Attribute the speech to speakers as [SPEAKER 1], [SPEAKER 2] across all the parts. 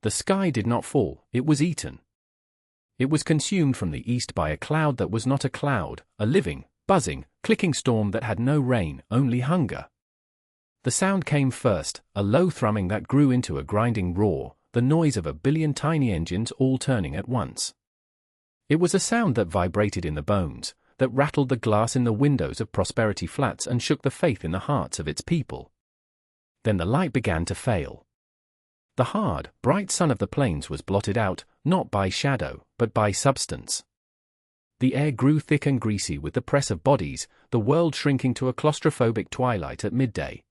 [SPEAKER 1] The sky did not fall, it was eaten. It was consumed from the east by a cloud that was not a cloud, a living, buzzing, clicking storm that had no rain, only hunger. The sound came first, a low thrumming that grew into a grinding roar, the noise of a billion tiny engines all turning at once. It was a sound that vibrated in the bones, that rattled the glass in the windows of Prosperity Flats and shook the faith in the hearts of its people. Then the light began to fail. The hard, bright sun of the plains was blotted out, not by shadow, but by substance. The air grew thick and greasy with the press of bodies, the world shrinking to a claustrophobic twilight at midday.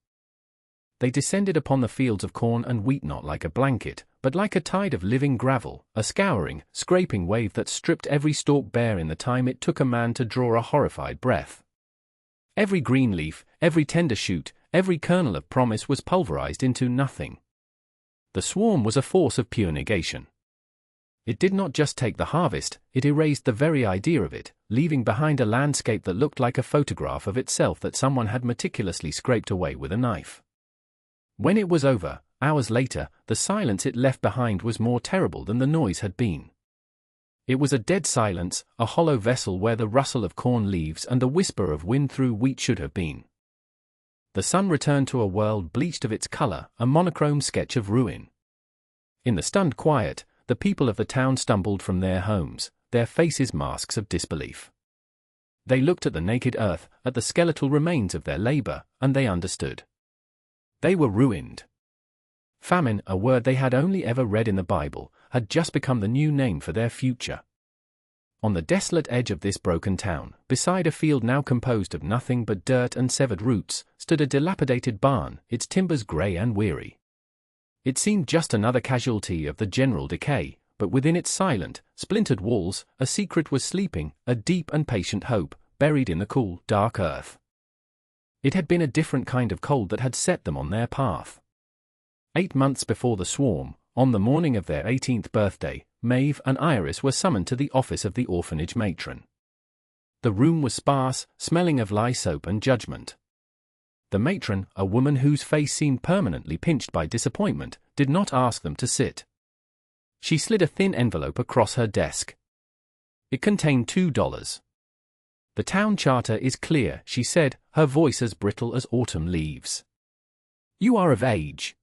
[SPEAKER 1] They descended upon the fields of corn and wheat not like a blanket, but like a tide of living gravel, a scouring, scraping wave that stripped every stalk bare in the time it took a man to draw a horrified breath. Every green leaf, every tender shoot, every kernel of promise was pulverized into nothing. The swarm was a force of pure negation. It did not just take the harvest, it erased the very idea of it, leaving behind a landscape that looked like a photograph of itself that someone had meticulously scraped away with a knife. When it was over, hours later, the silence it left behind was more terrible than the noise had been. It was a dead silence, a hollow vessel where the rustle of corn leaves and the whisper of wind through wheat should have been. The sun returned to a world bleached of its color, a monochrome sketch of ruin. In the stunned quiet, the people of the town stumbled from their homes, their faces masks of disbelief. They looked at the naked earth, at the skeletal remains of their labor, and they understood. They were ruined. Famine, a word they had only ever read in the Bible, had just become the new name for their future. On the desolate edge of this broken town, beside a field now composed of nothing but dirt and severed roots, stood a dilapidated barn, its timbers grey and weary. It seemed just another casualty of the general decay, but within its silent, splintered walls, a secret was sleeping, a deep and patient hope, buried in the cool, dark earth. It had been a different kind of cold that had set them on their path. 8 months before the swarm, on the morning of their 18th birthday, Maeve and Iris were summoned to the office of the orphanage matron. The room was sparse, smelling of lye soap and judgment. The matron, a woman whose face seemed permanently pinched by disappointment, did not ask them to sit. She slid a thin envelope across her desk. It contained $2. "The town charter is clear," she said, her voice as brittle as autumn leaves. "You are of age.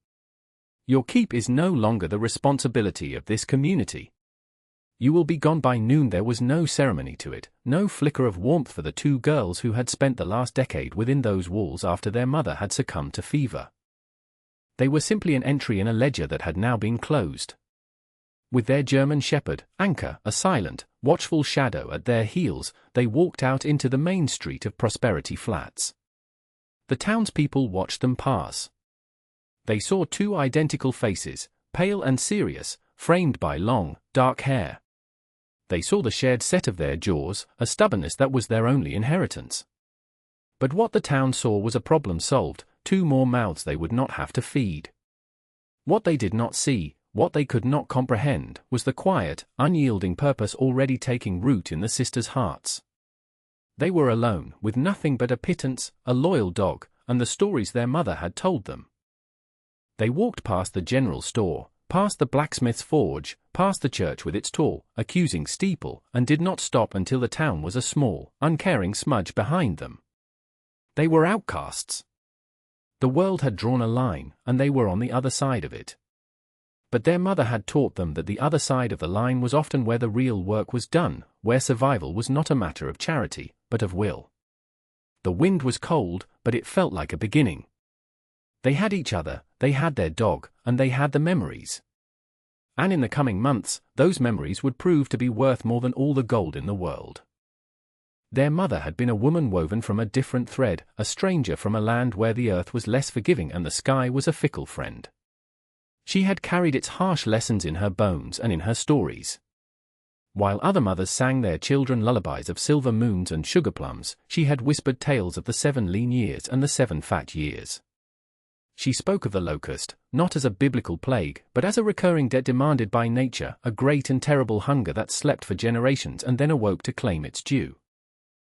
[SPEAKER 1] Your keep is no longer the responsibility of this community. You will be gone by noon." There was no ceremony to it, no flicker of warmth for the 2 girls who had spent the last decade within those walls after their mother had succumbed to fever. They were simply an entry in a ledger that had now been closed. With their German shepherd, Anka, a silent, watchful shadow at their heels, they walked out into the main street of Prosperity Flats. The townspeople watched them pass. They saw 2 identical faces, pale and serious, framed by long, dark hair. They saw the shared set of their jaws, a stubbornness that was their only inheritance. But what the town saw was a problem solved, 2 more mouths they would not have to feed. What they did not see, what they could not comprehend, was the quiet, unyielding purpose already taking root in the sisters' hearts. They were alone, with nothing but a pittance, a loyal dog, and the stories their mother had told them. They walked past the general store, past the blacksmith's forge, past the church with its tall, accusing steeple, and did not stop until the town was a small, uncaring smudge behind them. They were outcasts. The world had drawn a line, and they were on the other side of it. But their mother had taught them that the other side of the line was often where the real work was done, where survival was not a matter of charity, but of will. The wind was cold, but it felt like a beginning. They had each other, they had their dog, and they had the memories. And in the coming months, those memories would prove to be worth more than all the gold in the world. Their mother had been a woman woven from a different thread, a stranger from a land where the earth was less forgiving and the sky was a fickle friend. She had carried its harsh lessons in her bones and in her stories. While other mothers sang their children lullabies of silver moons and sugar plums, she had whispered tales of the 7 lean years and the 7 fat years. She spoke of the locust, not as a biblical plague, but as a recurring debt demanded by nature, a great and terrible hunger that slept for generations and then awoke to claim its due.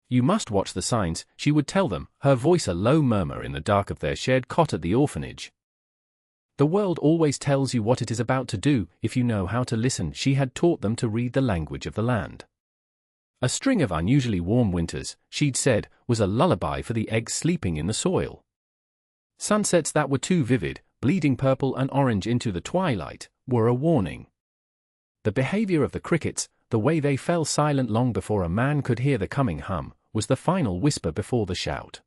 [SPEAKER 1] "You must watch the signs," she would tell them, her voice a low murmur in the dark of their shared cot at the orphanage. The world always tells you what it is about to do if you know how to listen. She had taught them to read the language of the land. A string of unusually warm winters, she'd said, was a lullaby for the eggs sleeping in the soil. Sunsets that were too vivid, bleeding purple and orange into the twilight, were a warning. The behavior of the crickets, the way they fell silent long before a man could hear the coming hum, was the final whisper before the shout.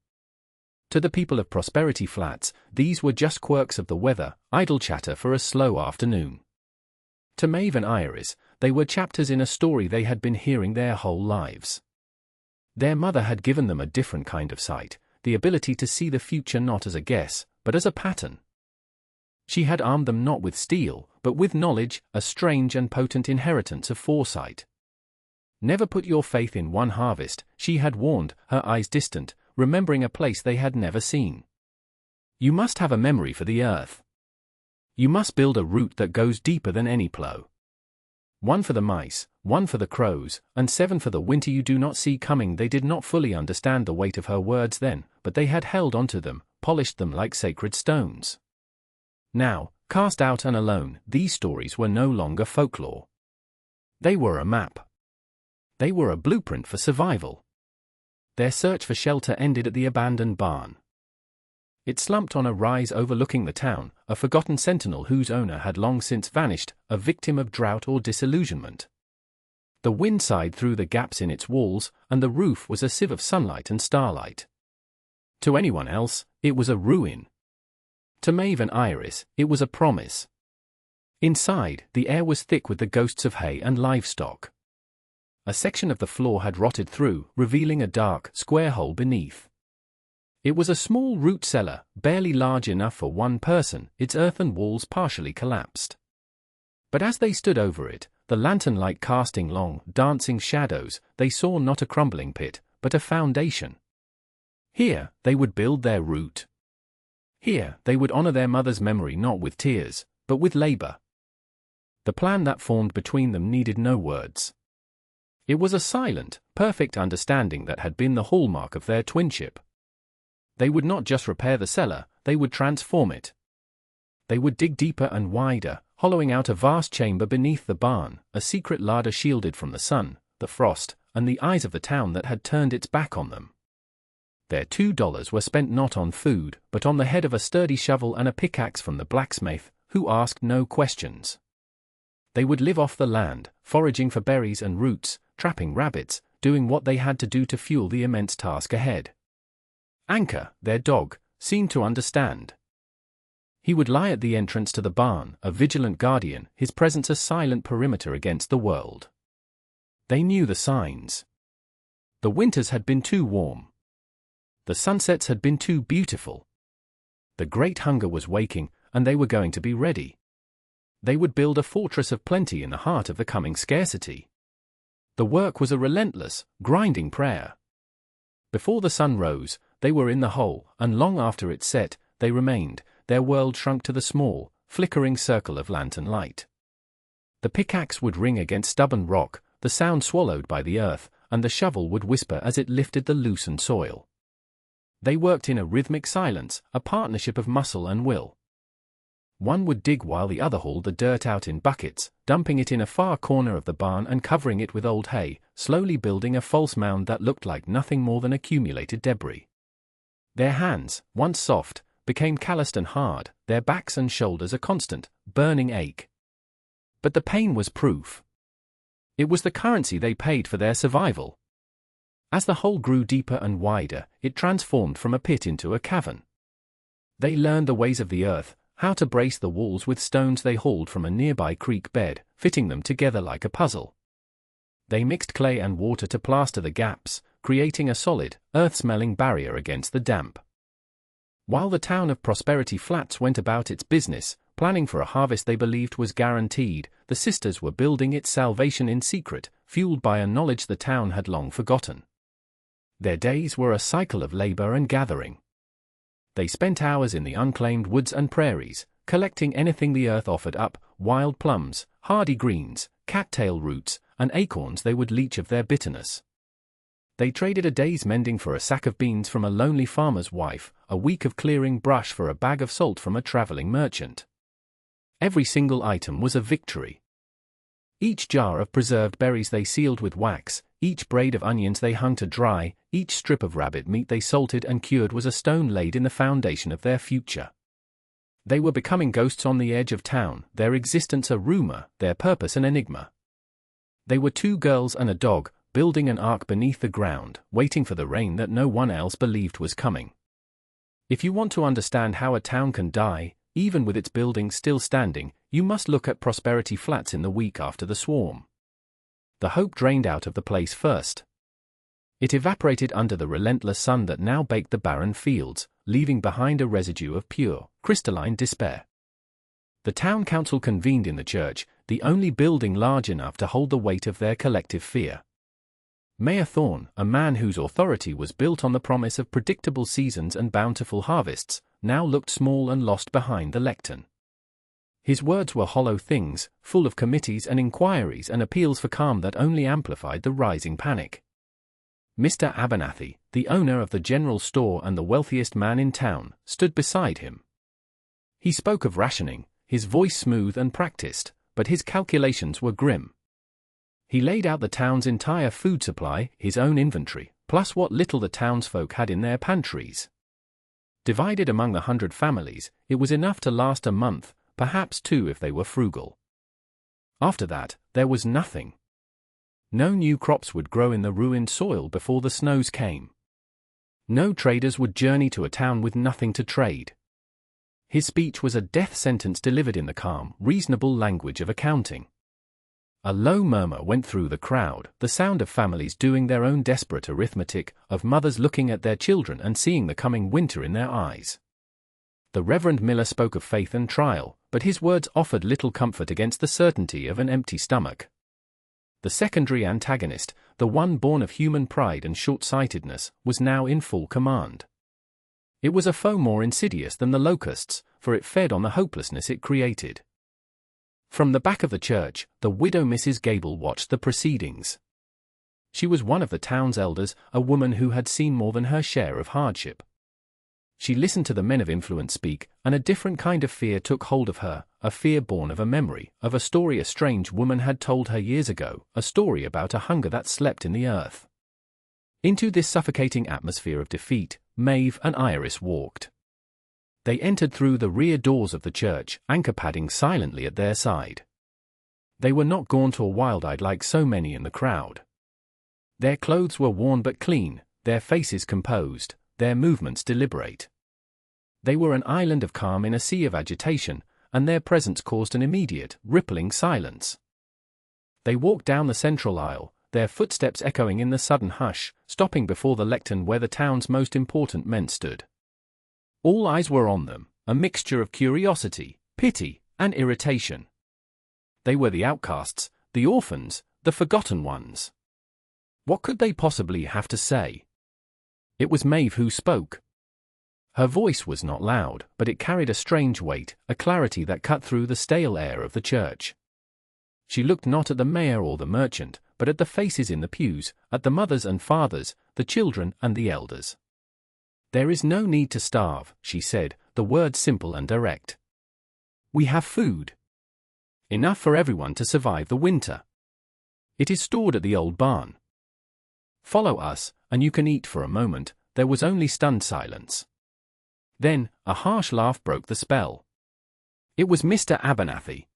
[SPEAKER 1] To the people of Prosperity Flats, these were just quirks of the weather, idle chatter for a slow afternoon. To Maeve and Iris, they were chapters in a story they had been hearing their whole lives. Their mother had given them a different kind of sight, the ability to see the future not as a guess, but as a pattern. She had armed them not with steel, but with knowledge, a strange and potent inheritance of foresight. Never put your faith in one harvest, she had warned, her eyes distant, remembering a place they had never seen. You must have a memory for the earth. You must build a root that goes deeper than any plow. 1 for the mice, 1 for the crows, and 7 for the winter you do not see coming. They did not fully understand the weight of her words then, but they had held onto them, polished them like sacred stones. Now, cast out and alone, these stories were no longer folklore. They were a map. They were a blueprint for survival. Their search for shelter ended at the abandoned barn. It slumped on a rise overlooking the town, a forgotten sentinel whose owner had long since vanished, a victim of drought or disillusionment. The wind sighed through the gaps in its walls, and the roof was a sieve of sunlight and starlight. To anyone else, it was a ruin. To Maeve and Iris, it was a promise. Inside, the air was thick with the ghosts of hay and livestock. A section of the floor had rotted through, revealing a dark, square hole beneath. It was a small root cellar, barely large enough for one person, its earthen walls partially collapsed. But as they stood over it, the lantern light casting long, dancing shadows, they saw not a crumbling pit, but a foundation. Here, they would build their root. Here, they would honor their mother's memory not with tears, but with labor. The plan that formed between them needed no words. It was a silent, perfect understanding that had been the hallmark of their twinship. They would not just repair the cellar, they would transform it. They would dig deeper and wider, hollowing out a vast chamber beneath the barn, a secret larder shielded from the sun, the frost, and the eyes of the town that had turned its back on them. Their $2 were spent not on food, but on the head of a sturdy shovel and a pickaxe from the blacksmith, who asked no questions. They would live off the land, foraging for berries and roots, trapping rabbits, doing what they had to do to fuel the immense task ahead. Anchor, their dog, seemed to understand. He would lie at the entrance to the barn, a vigilant guardian, his presence a silent perimeter against the world. They knew the signs. The winters had been too warm. The sunsets had been too beautiful. The great hunger was waking, and they were going to be ready. They would build a fortress of plenty in the heart of the coming scarcity. The work was a relentless, grinding prayer. Before the sun rose, they were in the hole, and long after it set, they remained, their world shrunk to the small, flickering circle of lantern light. The pickaxe would ring against stubborn rock, the sound swallowed by the earth, and the shovel would whisper as it lifted the loosened soil. They worked in a rhythmic silence, a partnership of muscle and will. One would dig while the other hauled the dirt out in buckets, dumping it in a far corner of the barn and covering it with old hay, slowly building a false mound that looked like nothing more than accumulated debris. Their hands, once soft, became calloused and hard, their backs and shoulders a constant, burning ache. But the pain was proof. It was the currency they paid for their survival. As the hole grew deeper and wider, it transformed from a pit into a cavern. They learned the ways of the earth, how to brace the walls with stones they hauled from a nearby creek bed, fitting them together like a puzzle. They mixed clay and water to plaster the gaps, creating a solid, earth-smelling barrier against the damp. While the town of Prosperity Flats went about its business, planning for a harvest they believed was guaranteed, the sisters were building its salvation in secret, fueled by a knowledge the town had long forgotten. Their days were a cycle of labor and gathering. They spent hours in the unclaimed woods and prairies, collecting anything the earth offered up, wild plums, hardy greens, cattail roots, and acorns they would leach of their bitterness. They traded a day's mending for a sack of beans from a lonely farmer's wife, a week of clearing brush for a bag of salt from a traveling merchant. Every single item was a victory. Each jar of preserved berries they sealed with wax, each braid of onions they hung to dry, each strip of rabbit meat they salted and cured was a stone laid in the foundation of their future. They were becoming ghosts on the edge of town, their existence a rumor, their purpose an enigma. They were two girls and a dog, building an ark beneath the ground, waiting for the rain that no one else believed was coming. If you want to understand how a town can die, even with its buildings still standing, you must look at Prosperity Flats in the week after the swarm. The hope drained out of the place first. It evaporated under the relentless sun that now baked the barren fields, leaving behind a residue of pure, crystalline despair. The town council convened in the church, the only building large enough to hold the weight of their collective fear. Mayor Thorne, a man whose authority was built on the promise of predictable seasons and bountiful harvests, now looked small and lost behind the lectern. His words were hollow things, full of committees and inquiries and appeals for calm that only amplified the rising panic. Mr. Abernathy, the owner of the general store and the wealthiest man in town, stood beside him. He spoke of rationing, his voice smooth and practiced, but his calculations were grim. He laid out the town's entire food supply, his own inventory, plus what little the townsfolk had in their pantries. Divided among the 100 families, it was enough to last a month, perhaps 2 if they were frugal. After that, there was nothing. No new crops would grow in the ruined soil before the snows came. No traders would journey to a town with nothing to trade. His speech was a death sentence delivered in the calm, reasonable language of accounting. A low murmur went through the crowd, the sound of families doing their own desperate arithmetic, of mothers looking at their children and seeing the coming winter in their eyes. The Reverend Miller spoke of faith and trial, but his words offered little comfort against the certainty of an empty stomach. The secondary antagonist, the one born of human pride and short-sightedness, was now in full command. It was a foe more insidious than the locusts, for it fed on the hopelessness it created. From the back of the church, the widow Mrs. Gable watched the proceedings. She was one of the town's elders, a woman who had seen more than her share of hardship. She listened to the men of influence speak, and a different kind of fear took hold of her, a fear born of a memory, of a story a strange woman had told her years ago, a story about a hunger that slept in the earth. Into this suffocating atmosphere of defeat, Maeve and Iris walked. They entered through the rear doors of the church, anchor padding silently at their side. They were not gaunt or wild-eyed like so many in the crowd. Their clothes were worn but clean, their faces composed, their movements deliberate. They were an island of calm in a sea of agitation, and their presence caused an immediate, rippling silence. They walked down the central aisle, their footsteps echoing in the sudden hush, stopping before the lectern where the town's most important men stood. All eyes were on them, a mixture of curiosity, pity, and irritation. They were the outcasts, the orphans, the forgotten ones. What could they possibly have to say? It was Maeve who spoke. Her voice was not loud, but it carried a strange weight, a clarity that cut through the stale air of the church. She looked not at the mayor or the merchant, but at the faces in the pews, at the mothers and fathers, the children and the elders. "There is no need to starve," she said, the words simple and direct. "We have food. Enough for everyone to survive the winter. It is stored at the old barn. Follow us, and you can eat." For a moment, there was only stunned silence. Then, a harsh laugh broke the spell. It was Mr. Abernathy.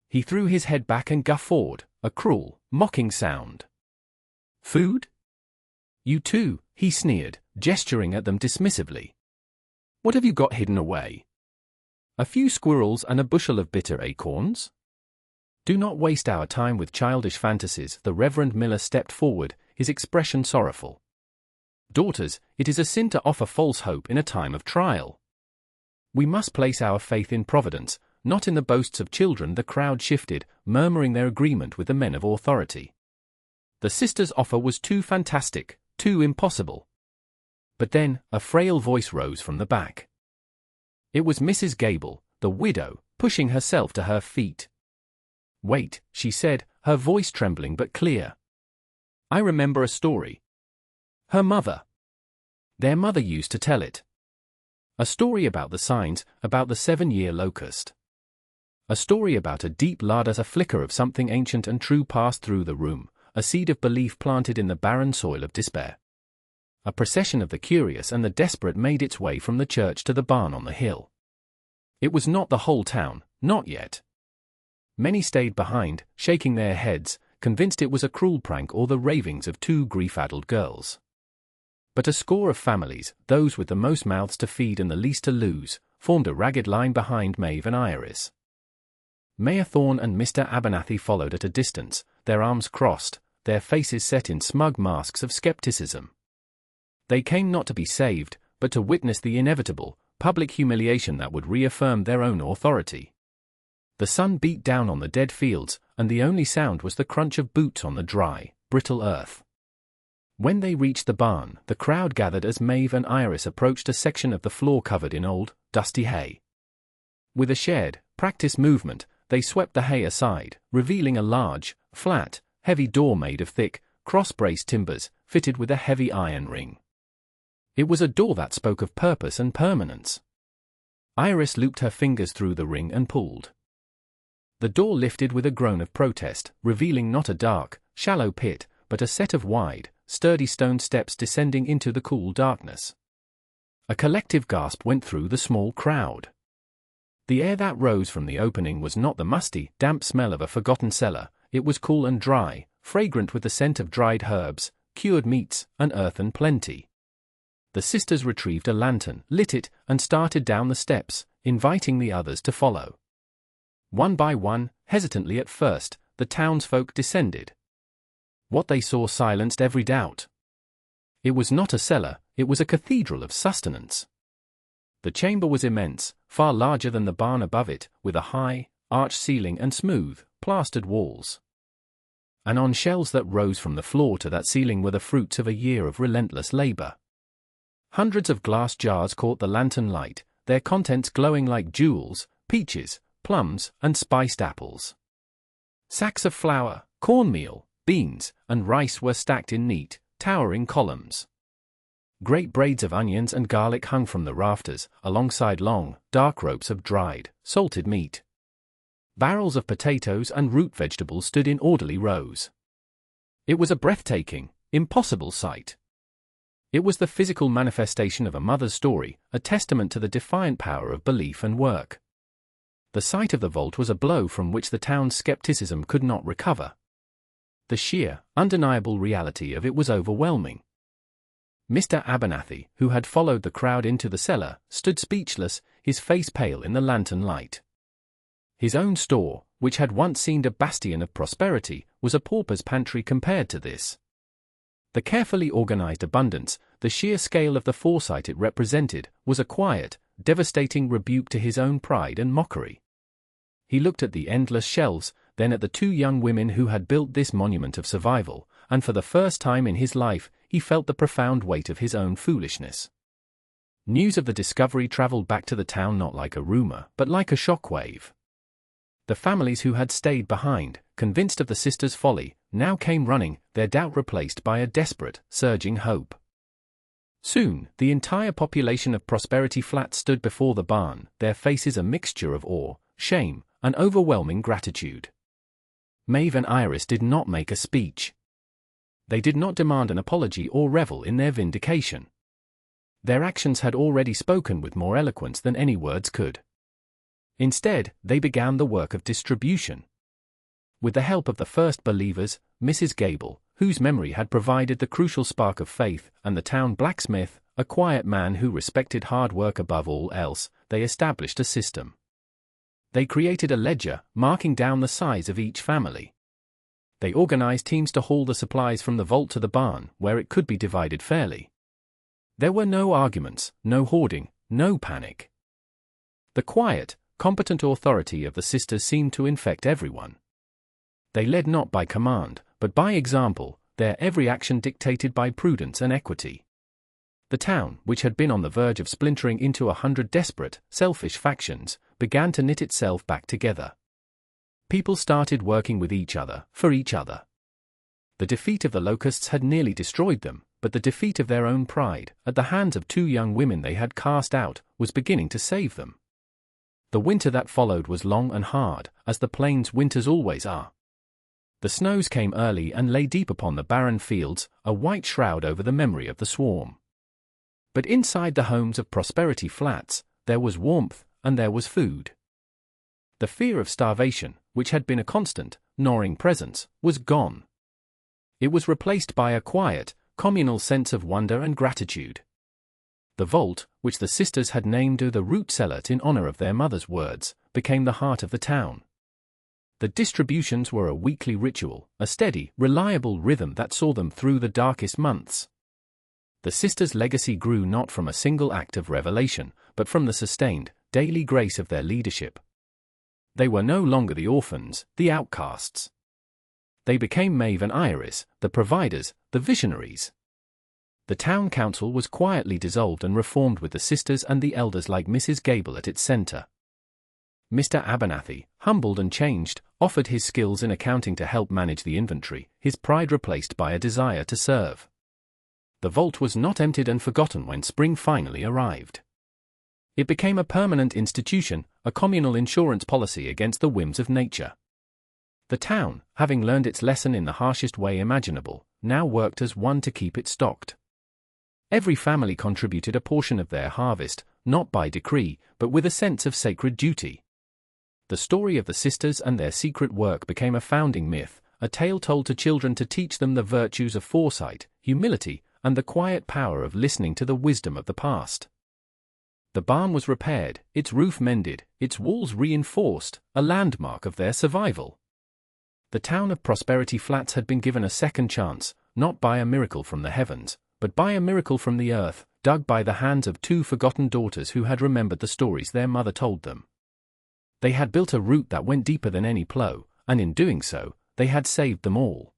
[SPEAKER 1] He threw his head back and guffawed, a cruel, mocking sound. "Food? You too," he sneered, gesturing at them dismissively. "What have you got hidden away? A few squirrels and a bushel of bitter acorns? Do not waste our time with childish fantasies." The Reverend Miller stepped forward, his expression sorrowful. "Daughters, it is a sin to offer false hope in a time of trial. We must place our faith in Providence, not in the boasts of children." The crowd shifted, murmuring their agreement with the men of authority. The sisters' offer was too fantastic, too impossible. But then, a frail voice rose from the back. It was Mrs. Gable, the widow, pushing herself to her feet. "Wait," she said, her voice trembling but clear. "I remember a story. Her mother. Their mother used to tell it. A story about the signs, about the 7-year locust. A story about a deep larder, a flicker of something ancient and true passed through the room, a seed of belief planted in the barren soil of despair. A procession of the curious and the desperate made its way from the church to the barn on the hill. It was not the whole town, not yet. Many stayed behind, shaking their heads, convinced it was a cruel prank or the ravings of two grief-addled girls. But a score of families, those with the most mouths to feed and the least to lose, formed a ragged line behind Maeve and Iris. Mayor Thorne and Mr. Abernathy followed at a distance, their arms crossed, their faces set in smug masks of skepticism. They came not to be saved, but to witness the inevitable, public humiliation that would reaffirm their own authority. The sun beat down on the dead fields, and the only sound was the crunch of boots on the dry, brittle earth. When they reached the barn, the crowd gathered as Maeve and Iris approached a section of the floor covered in old, dusty hay. With a shared, practiced movement, they swept the hay aside, revealing a large, flat, heavy door made of thick, cross-braced timbers, fitted with a heavy iron ring. It was a door that spoke of purpose and permanence. Iris looped her fingers through the ring and pulled. The door lifted with a groan of protest, revealing not a dark, shallow pit, but a set of wide, sturdy stone steps descending into the cool darkness. A collective gasp went through the small crowd. The air that rose from the opening was not the musty, damp smell of a forgotten cellar, it was cool and dry, fragrant with the scent of dried herbs, cured meats, and earthen plenty. The sisters retrieved a lantern, lit it, and started down the steps, inviting the others to follow. One by one, hesitantly at first, the townsfolk descended. What they saw silenced every doubt. It was not a cellar, it was a cathedral of sustenance. The chamber was immense, far larger than the barn above it, with a high, arched ceiling and smooth, plastered walls. And on shelves that rose from the floor to that ceiling were the fruits of a year of relentless labor. Hundreds of glass jars caught the lantern light, their contents glowing like jewels, peaches, plums, and spiced apples. Sacks of flour, cornmeal, beans, and rice were stacked in neat, towering columns. Great braids of onions and garlic hung from the rafters, alongside long, dark ropes of dried, salted meat. Barrels of potatoes and root vegetables stood in orderly rows. It was a breathtaking, impossible sight. It was the physical manifestation of a mother's story, a testament to the defiant power of belief and work. The sight of the vault was a blow from which the town's skepticism could not recover. The sheer, undeniable reality of it was overwhelming. Mr. Abernathy, who had followed the crowd into the cellar, stood speechless, his face pale in the lantern light. His own store, which had once seemed a bastion of prosperity, was a pauper's pantry compared to this. The carefully organized abundance, the sheer scale of the foresight it represented, was a quiet, devastating rebuke to his own pride and mockery. He looked at the endless shelves, then at the two young women who had built this monument of survival, and for the first time in his life, he felt the profound weight of his own foolishness. News of the discovery traveled back to the town not like a rumor, but like a shockwave. The families who had stayed behind, convinced of the sisters' folly, now came running, their doubt replaced by a desperate, surging hope. Soon, the entire population of Prosperity Flat stood before the barn, their faces a mixture of awe, shame, and overwhelming gratitude. Maeve and Iris did not make a speech. They did not demand an apology or revel in their vindication. Their actions had already spoken with more eloquence than any words could. Instead, they began the work of distribution. With the help of the first believers, Mrs. Gable, whose memory had provided the crucial spark of faith, and the town blacksmith, a quiet man who respected hard work above all else, they established a system. They created a ledger, marking down the size of each family. They organized teams to haul the supplies from the vault to the barn, where it could be divided fairly. There were no arguments, no hoarding, no panic. The quiet, competent authority of the sisters seemed to infect everyone. They led not by command, but by example, their every action dictated by prudence and equity. The town, which had been on the verge of splintering into 100 desperate, selfish factions, began to knit itself back together. People started working with each other, for each other. The defeat of the locusts had nearly destroyed them, but the defeat of their own pride, at the hands of two young women they had cast out, was beginning to save them. The winter that followed was long and hard, as the plains winters always are. The snows came early and lay deep upon the barren fields, a white shroud over the memory of the swarm. But inside the homes of Prosperity Flats, there was warmth, and there was food. The fear of starvation, which had been a constant, gnawing presence, was gone. It was replaced by a quiet, communal sense of wonder and gratitude. The vault, which the sisters had named the root cellar in honor of their mother's words, became the heart of the town. The distributions were a weekly ritual, a steady, reliable rhythm that saw them through the darkest months. The sisters' legacy grew not from a single act of revelation, but from the sustained, daily grace of their leadership. They were no longer the orphans, the outcasts. They became Maeve and Iris, the providers, the visionaries. The town council was quietly dissolved and reformed with the sisters and the elders like Mrs. Gable at its center. Mr. Abernathy, humbled and changed, offered his skills in accounting to help manage the inventory, his pride replaced by a desire to serve. The vault was not emptied and forgotten when spring finally arrived. It became a permanent institution, a communal insurance policy against the whims of nature. The town, having learned its lesson in the harshest way imaginable, now worked as one to keep it stocked. Every family contributed a portion of their harvest, not by decree, but with a sense of sacred duty. The story of the sisters and their secret work became a founding myth, a tale told to children to teach them the virtues of foresight, humility, and the quiet power of listening to the wisdom of the past. The barn was repaired, its roof mended, its walls reinforced, a landmark of their survival. The town of Prosperity Flats had been given a second chance, not by a miracle from the heavens, but by a miracle from the earth, dug by the hands of two forgotten daughters who had remembered the stories their mother told them. They had built a root that went deeper than any plow, and in doing so, they had saved them all.